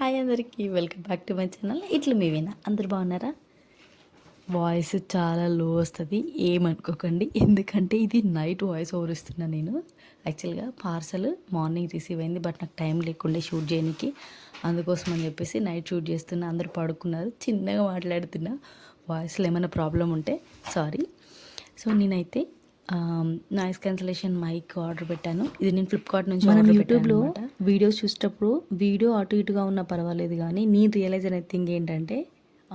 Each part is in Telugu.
హాయ్ అందరికీ welcome back to my channel. ఇట్లా మీ వినా అందరు బాగున్నారా? వాయిస్ చాలా లో వస్తుంది, ఏమనుకోకండి. ఎందుకంటే ఇది నైట్ వాయిస్ ఓవర్ ఇస్తున్నా నేను. యాక్చువల్గా పార్సల్ మార్నింగ్ రిసీవ్ అయింది, బట్ నాకు టైం లేకుండే షూట్ చేయడానికి. అందుకోసం అని చెప్పేసి నైట్ షూట్ చేస్తున్నా. అందరు పడుకున్నారు, చిన్నగా మాట్లాడుతున్నా. వాయిస్లో ఏమైనా ప్రాబ్లం ఉంటే సారీ. సో నేనైతే నాయిస్ క్యాన్సలేషన్ మైక్ ఆర్డర్ పెట్టాను. ఇది నేను ఫ్లిప్కార్ట్ నుంచి మనం యూట్యూబ్లో వీడియోస్ చూసేటప్పుడు వీడియో అటు ఇటుగా ఉన్నా పర్వాలేదు, కానీ నేను రియలైజ్ అయిన థింగ్ ఏంటంటే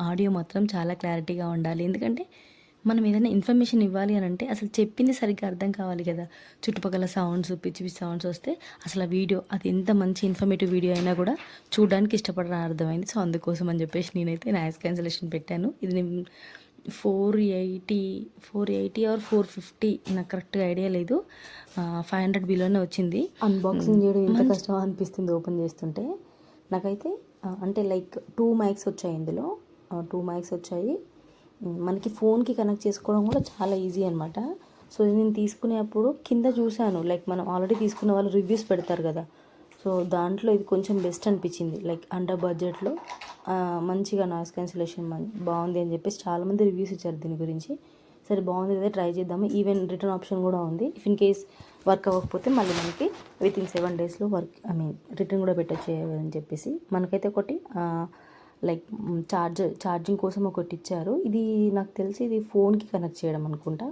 ఆడియో మాత్రం చాలా క్లారిటీగా ఉండాలి. ఎందుకంటే మనం ఏదైనా ఇన్ఫర్మేషన్ ఇవ్వాలి అని అంటే అసలు చెప్పింది సరిగ్గా అర్థం కావాలి కదా. చుట్టుపక్కల సౌండ్స్, పిచ్చి పిచ్చి సౌండ్స్ వస్తే అసలు ఆ వీడియో అది ఎంత మంచి ఇన్ఫర్మేటివ్ వీడియో అయినా కూడా చూడడానికి ఇష్టపడడం అర్థమైంది. సో అందుకోసం అని చెప్పేసి నేనైతే నాయిస్ క్యాన్సలేషన్ పెట్టాను. ఇది నేను 480 ఆర్ 450 నాకు కరెక్ట్గా ఐడియా లేదు. 500 బిలోనే వచ్చింది. అన్బాక్సింగ్ చేయడం ఎంత కష్టం అనిపిస్తుంది ఓపెన్ చేస్తుంటే. నాకైతే అంటే లైక్ 2 మైక్స్ వచ్చాయి ఇందులో. 2 మైక్స్ వచ్చాయి. మనకి ఫోన్కి కనెక్ట్ చేసుకోవడం కూడా చాలా ఈజీ అనమాట. సో నేను తీసుకునేప్పుడు కింద చూశాను, లైక్ మనం ఆల్రెడీ తీసుకున్న వాళ్ళు రివ్యూస్ పెడతారు కదా. సో దాంట్లో ఇది కొంచెం బెస్ట్ అనిపించింది. లైక్ అండర్ బడ్జెట్లో మంచిగా నాయిస్ క్యాన్సిలేషన్ బాగుంది అని చెప్పేసి చాలామంది రివ్యూస్ ఇచ్చారు దీని గురించి. సరే బాగుంది కదా, ట్రై చేద్దాము. ఈవెన్ రిటర్న్ ఆప్షన్ కూడా ఉంది. ఇఫ్ ఇన్ కేస్ వర్క్ అవ్వకపోతే మళ్ళీ మనకి వితిన్ 7 డేస్లో రిటర్న్ కూడా పెట్టచ్చు అని చెప్పేసి. మనకైతే ఒకటి లైక్ ఛార్జింగ్ కోసం ఒకటి ఇచ్చారు. ఇది నాకు తెలిసి ఇది ఫోన్కి కనెక్ట్ చేయడం అనుకుంటా.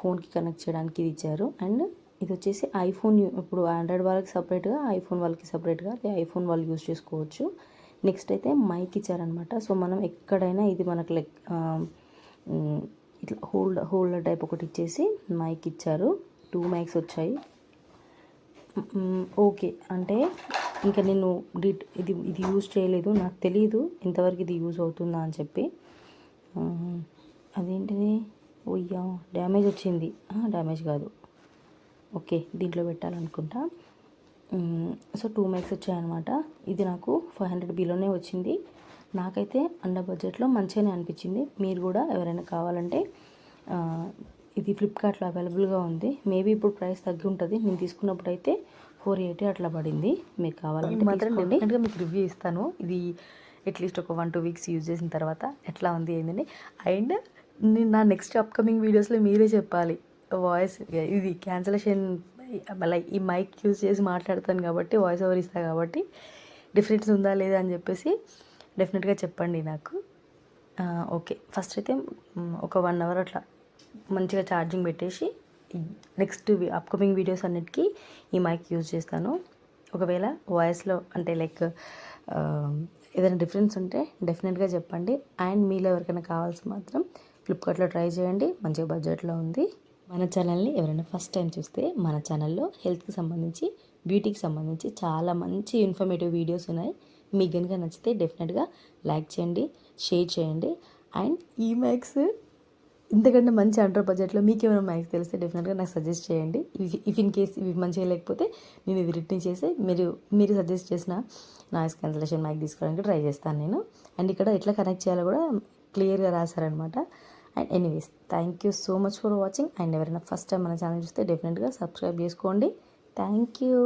ఫోన్కి కనెక్ట్ చేయడానికి ఇది ఇచ్చారు. అండ్ ఇది వచ్చేసి ఐఫోన్, ఇప్పుడు ఆండ్రాయిడ్ వాళ్ళకి సపరేట్గా, ఐఫోన్ వాళ్ళకి సపరేట్గా, అదే ఐఫోన్ వాళ్ళు యూజ్ చేసుకోవచ్చు. నెక్స్ట్ అయితే మైక్ ఇచ్చారనమాట. సో మనం ఎక్కడైనా ఇది మనకు లైక్ ఇట్లా హోల్డర్ టైప్ ఒకటి ఇచ్చేసి మైక్ ఇచ్చారు. 2 మైక్స్ వచ్చాయి. ఓకే, అంటే ఇంకా నేను ఇది యూజ్ చేయలేదు, నాకు తెలియదు ఎంతవరకు ఇది యూజ్ అవుతుందా అని చెప్పి. అదేంటిది, ఓయ్యా డ్యామేజ్ వచ్చింది. డ్యామేజ్ కాదు, ఓకే దీంట్లో పెట్టాలనుకుంటా. సో 2 మైక్స్ వచ్చాయన్నమాట. ఇది నాకు 500 బిలోనే వచ్చింది. నాకైతే అండర్ బడ్జెట్లో మంచిగానే అనిపించింది. మీరు కూడా ఎవరైనా కావాలంటే ఇది ఫ్లిప్కార్ట్లో అవైలబుల్గా ఉంది. మేబీ ఇప్పుడు ప్రైస్ తగ్గి ఉంటుంది. నేను తీసుకున్నప్పుడు అయితే 480 అట్లా పడింది. మీకు కావాలంటే మాత్రం డెఫినెట్గా మీకు రివ్యూ ఇస్తాను. ఇది అట్లీస్ట్ ఒక 1-2 వీక్స్ యూజ్ చేసిన తర్వాత ఎట్లా ఉంది ఏంటండి. అండ్ నేను నా నెక్స్ట్ అప్కమింగ్ వీడియోస్లో మీరే చెప్పాలి. వాయిస్ ఇది క్యాన్సలేషన్ మళ్ళీ ఈ మైక్ యూజ్ చేసి మాట్లాడతాను కాబట్టి, వాయిస్ ఓవర్ ఇస్తాను కాబట్టి డిఫరెన్స్ ఉందా లేదా అని చెప్పేసి డెఫినెట్గా చెప్పండి నాకు. ఓకే, ఫస్ట్ అయితే ఒక 1 అవర్ అట్లా మంచిగా ఛార్జింగ్ పెట్టేసి నెక్స్ట్ అప్కమింగ్ వీడియోస్ అన్నిటికీ ఈ మైక్ యూజ్ చేస్తాను. ఒకవేళ వాయిస్లో అంటే లైక్ ఏదైనా డిఫరెన్స్ ఉంటే డెఫినెట్గా చెప్పండి. అండ్ మీలో ఎవరికైనా కావాల్సి మాత్రం ఫ్లిప్కార్ట్లో ట్రై చేయండి, మంచిగా బడ్జెట్లో ఉంది. మన ఛానల్ని ఎవరైనా ఫస్ట్ టైం చూస్తే మన ఛానల్లో హెల్త్కి సంబంధించి, బ్యూటీకి సంబంధించి చాలా మంచి ఇన్ఫర్మేటివ్ వీడియోస్ ఉన్నాయి. మీకు కనుక నచ్చితే డెఫినెట్గా లైక్ చేయండి, షేర్ చేయండి. అండ్ ఈ మ్యాక్స్ ఇంతకంటే మంచి అండర్ బడ్జెట్లో మీకు ఏమైనా మ్యాక్స్ తెలిస్తే డెఫినెట్గా నాకు సజెస్ట్ చేయండి. ఇఫ్ ఇన్ కేస్ ఇవి మంచిగా లేకపోతే నేను ఇది రిటర్న్ చేసి మీరు సజెస్ట్ చేసిన నాయిస్ క్యాన్సలేషన్ మైక్ తీసుకోవడానికి ట్రై చేస్తాను నేను. అండ్ ఇక్కడ ఎట్లా కనెక్ట్ చేయాలో కూడా క్లియర్గా రాశారనమాట. And anyways, thank you so much for watching. And ఎవరైనా ఫస్ట్ టైం మన ఛానల్ చూస్తే డెఫినెట్గా సబ్స్క్రైబ్ చేసుకోండి. Thank you.